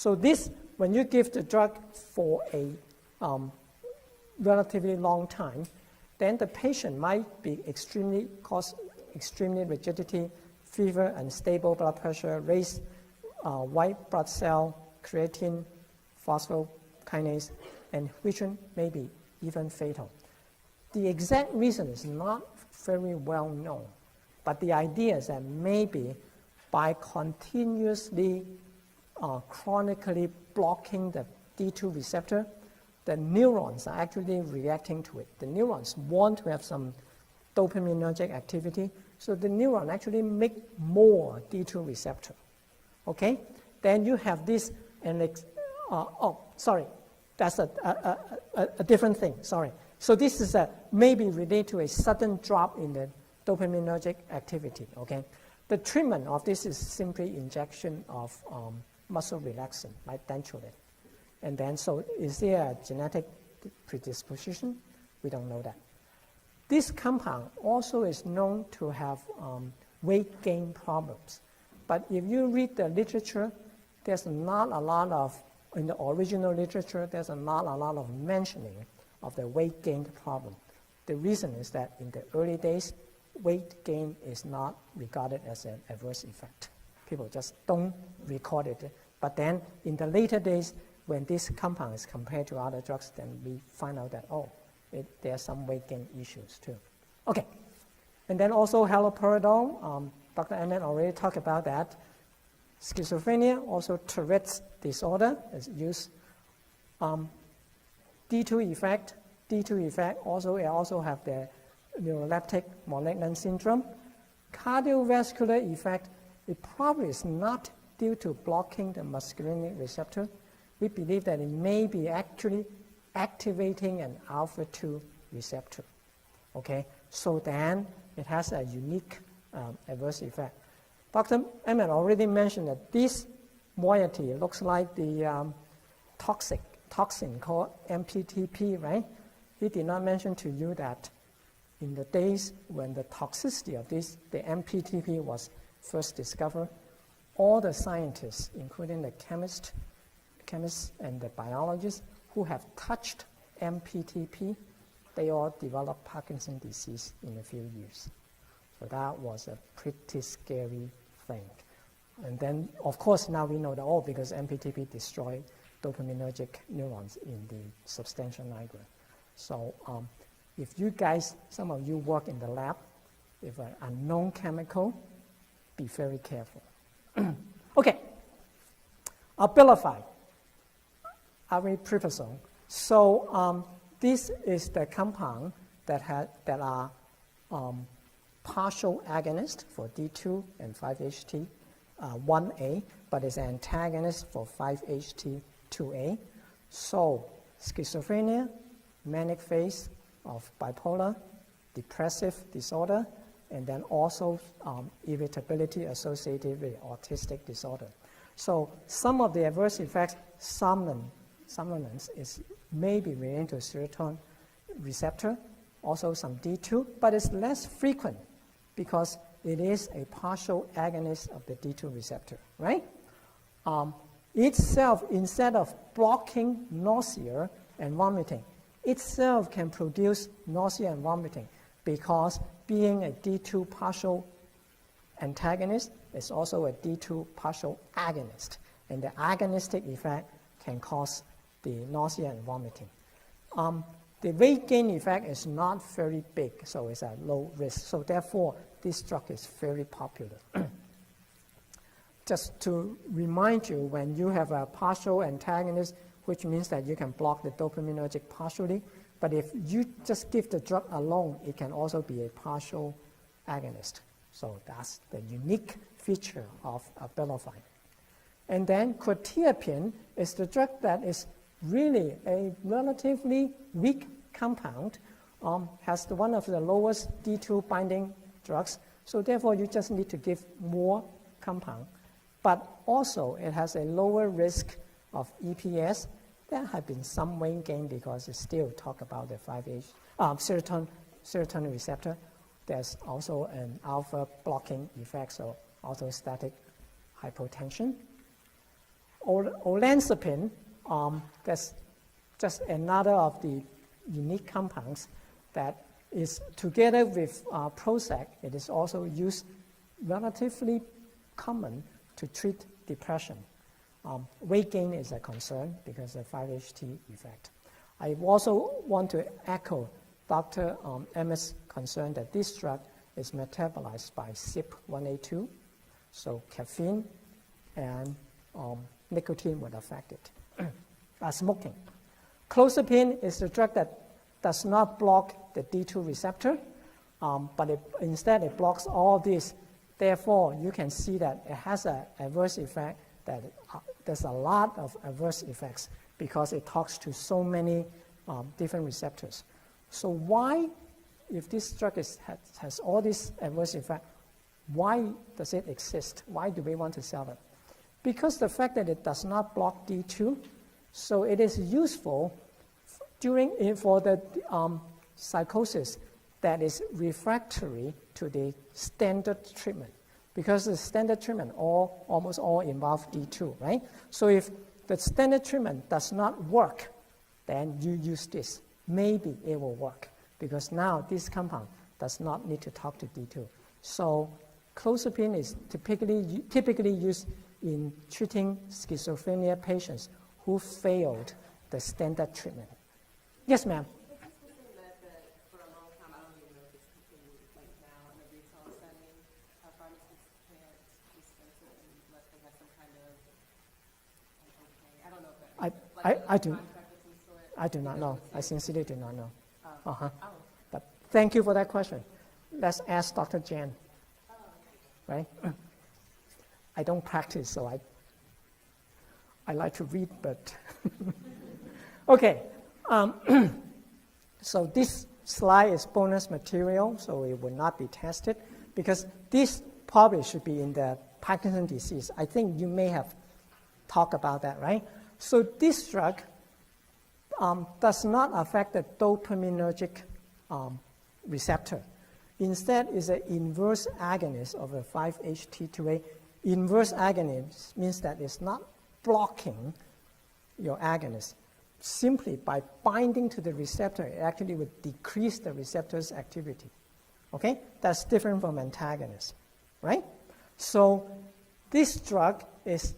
So this, when you give the drug for a relatively long time, then the patient might be cause extremely rigidity, fever, unstable blood pressure, raised white blood cell, creatine, phosphokinase, and which may be even fatal. The exact reason is not very well known, but the idea is that maybe by continuously, chronically blocking the D2 receptor, the neurons are actually reacting to it. The neurons want to have some dopaminergic activity, so the neuron actually make more D2 receptor. Okay? Then you have this, that's a different thing, sorry. So this is maybe related to a sudden drop in the dopaminergic activity, okay? The treatment of this is simply injection of muscle relaxant, like dantrolene. And then, so is there a genetic predisposition? We don't know that. This compound also is known to have weight gain problems. But if you read the literature, there's not a lot of, in the original literature, there's not a lot of mentioning of the weight gain problem. The reason is that in the early days, weight gain is not regarded as an adverse effect. People just don't record it. But then in the later days, when this compound is compared to other drugs, then we find out that, there are some weight gain issues too. Okay, and then also haloperidol, Dr. Emmett already talked about that. Schizophrenia, also Tourette's disorder is used. D2 effect also, it also have the neuroleptic malignant syndrome. Cardiovascular effect, it probably is not due to blocking the muscarinic receptor. We believe that it may be actually activating an alpha-2 receptor. Okay, so then it has a unique adverse effect. Dr. Emmett already mentioned that this moiety looks like the toxin called MPTP, right? He did not mention to you that in the days when the toxicity of this, the MPTP was first discovered, all the scientists, including the chemists and the biologists who have touched MPTP, they all developed Parkinson's disease in a few years. So that was a pretty scary thing. And then, of course, now we know that because MPTP destroyed dopaminergic neurons in the substantia nigra. So if you guys, some of you work in the lab, if an unknown chemical, be very careful. Okay, Abilify, aripiprazole. So this is the compound that are partial agonist for D2 and 5-HT1A, but is antagonist for 5-HT2A. So schizophrenia, manic phase of bipolar, depressive disorder, and then also irritability associated with autistic disorder. So some of the adverse effects, somnolence is maybe related to serotonin receptor, also some D2, but it's less frequent because it is a partial agonist of the D2 receptor, right? Itself, instead of blocking nausea and vomiting, itself can produce nausea and vomiting because being a D2 partial antagonist is also a D2 partial agonist. And the agonistic effect can cause the nausea and vomiting. The weight gain effect is not very big, so it's at low risk. So therefore, this drug is very popular. Just to remind you, when you have a partial antagonist, which means that you can block the dopaminergic partially, but if you just give the drug alone, it can also be a partial agonist. So that's the unique feature of Abilify. And then quetiapine is the drug that is really a relatively weak compound, has one of the lowest D2 binding drugs, so therefore you just need to give more compound. But also it has a lower risk of EPS. There have been some weight gain because it still talk about the 5-H serotonin receptor. There's also an alpha blocking effect, so orthostatic hypotension. olanzapine, that's just another of the unique compounds that is together with Prozac. It is also used relatively common to treat depression. Weight gain is a concern because of 5-HT effect. I also want to echo Dr. Emmett's concern that this drug is metabolized by CYP1A2, so caffeine and nicotine would affect it. Smoking. Clozapine is the drug that does not block the D2 receptor, but instead it blocks all this. Therefore, you can see that it has an adverse effect, that there's a lot of adverse effects because it talks to so many different receptors. So why, if this drug has all these adverse effects, why does it exist? Why do we want to sell it? Because the fact that it does not block D2, so it is useful for the psychosis that is refractory to the standard treatment, because the standard treatment almost all involve D2, right? So if the standard treatment does not work, then you use this. Maybe it will work, because now this compound does not need to talk to D2. So clozapine is typically used in treating schizophrenia patients who failed the standard treatment. Yes, ma'am. For a long time, I don't even know if it's continued like now in the retail setting, pharmacists can't dispense it unless they have some kind of okay. I don't know if that I do not know. I sincerely do not know. But thank you for that question. Let's ask Dr. Jan. Right? I don't practice, so I like to read, but okay. So this slide is bonus material, so it will not be tested, because this probably should be in the Parkinson's disease. I think you may have talked about that, right? So this drug does not affect the dopaminergic receptor. Instead, is an inverse agonist of a 5-HT2A. Inverse agonist means that it's not blocking your agonist. Simply by binding to the receptor, it actually would decrease the receptor's activity. Okay? That's different from antagonist, right? So this drug is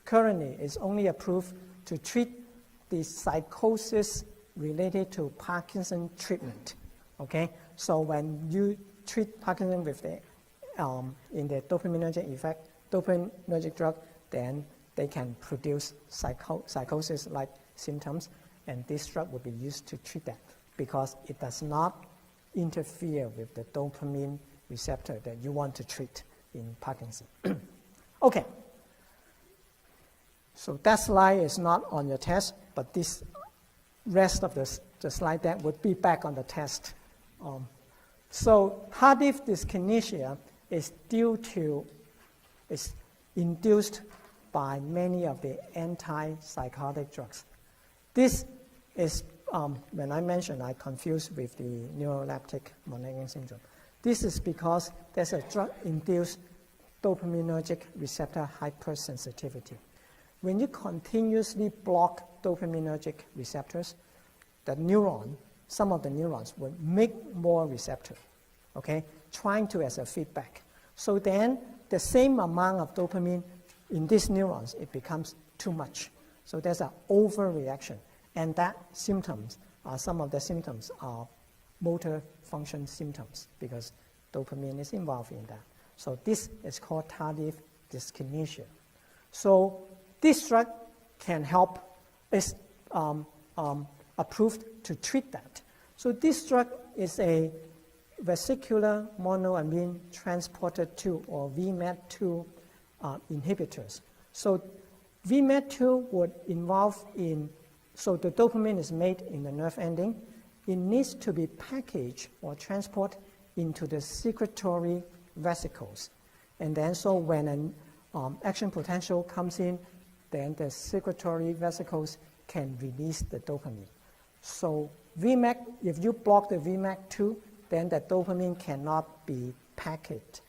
currently only approved to treat the psychosis related to Parkinson treatment. Okay? So when you treat Parkinson with the in the dopaminergic effect, dopaminergic drug, then they can produce psychosis-like symptoms, and this drug would be used to treat that because it does not interfere with the dopamine receptor that you want to treat in Parkinson. Okay. So that slide is not on your test, but this rest of the slide deck would be back on the test. So tardive dyskinesia is induced by many of the antipsychotic drugs. This is, when I mentioned, I confused with the neuroleptic Monacan syndrome. This is because there's a drug-induced dopaminergic receptor hypersensitivity. When you continuously block dopaminergic receptors, the neuron, some of the neurons will make more receptor, okay, trying to as a feedback. So then the same amount of dopamine in these neurons, it becomes too much. So there's an overreaction. And that symptoms, some of the symptoms are motor function symptoms because dopamine is involved in that. So this is called tardive dyskinesia. So this drug can help, is approved to treat that. So this drug is a vesicular monoamine transporter 2 or VMAT2 inhibitors. So VMAT2 would involve in, so the dopamine is made in the nerve ending. It needs to be packaged or transported into the secretory vesicles. And then so when an action potential comes in, then the secretory vesicles can release the dopamine. So VMAT, if you block the VMAT2, then the dopamine cannot be packaged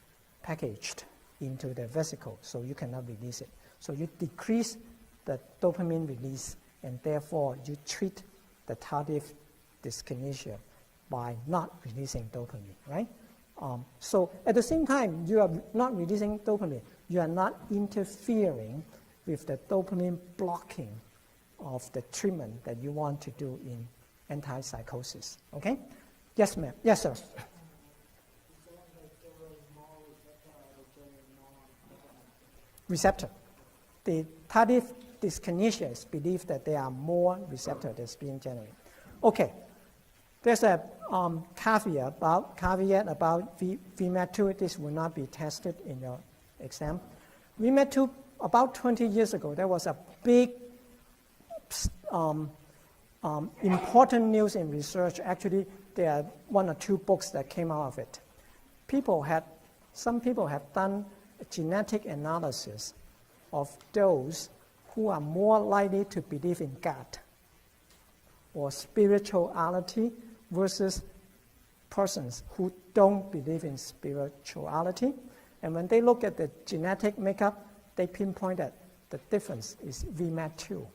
into the vesicle, so you cannot release it. So you decrease the dopamine release, and therefore you treat the tardive dyskinesia by not releasing dopamine, right? So at the same time, you are not releasing dopamine. You are not interfering with the dopamine blocking of the treatment that you want to do in antipsychosis. Okay? Yes, ma'am. Yes, sir. Receptor. The tardive dyskinesia is believed that there are more receptors that's being generated. Okay. There's a caveat about VMAT2. This will not be tested in your exam. VMAT2, about 20 years ago, there was a big important news in research. Actually, there are 1 or 2 books that came out of it. Some people have done a genetic analysis of those who are more likely to believe in God or spirituality versus persons who don't believe in spirituality. And when they look at the genetic makeup, they pinpoint that the difference is VMAT2.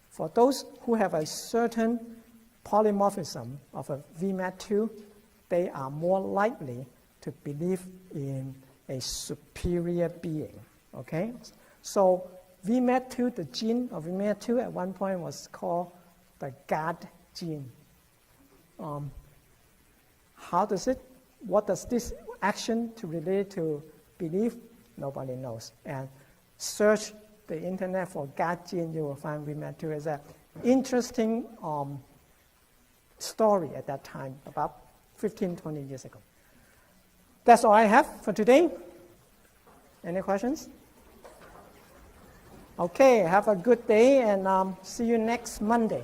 For those who have a certain polymorphism of a VMAT2, they are more likely to believe in a superior being. Okay? So VMAT2, the gene of VMAT2 at one point was called the God gene. What does this action to relate to belief? Nobody knows. And search the internet for God gene, you will find VMAT2 is an interesting story at that time, about 15, 20 years ago. That's all I have for today. Any questions? Okay, have a good day and see you next Monday.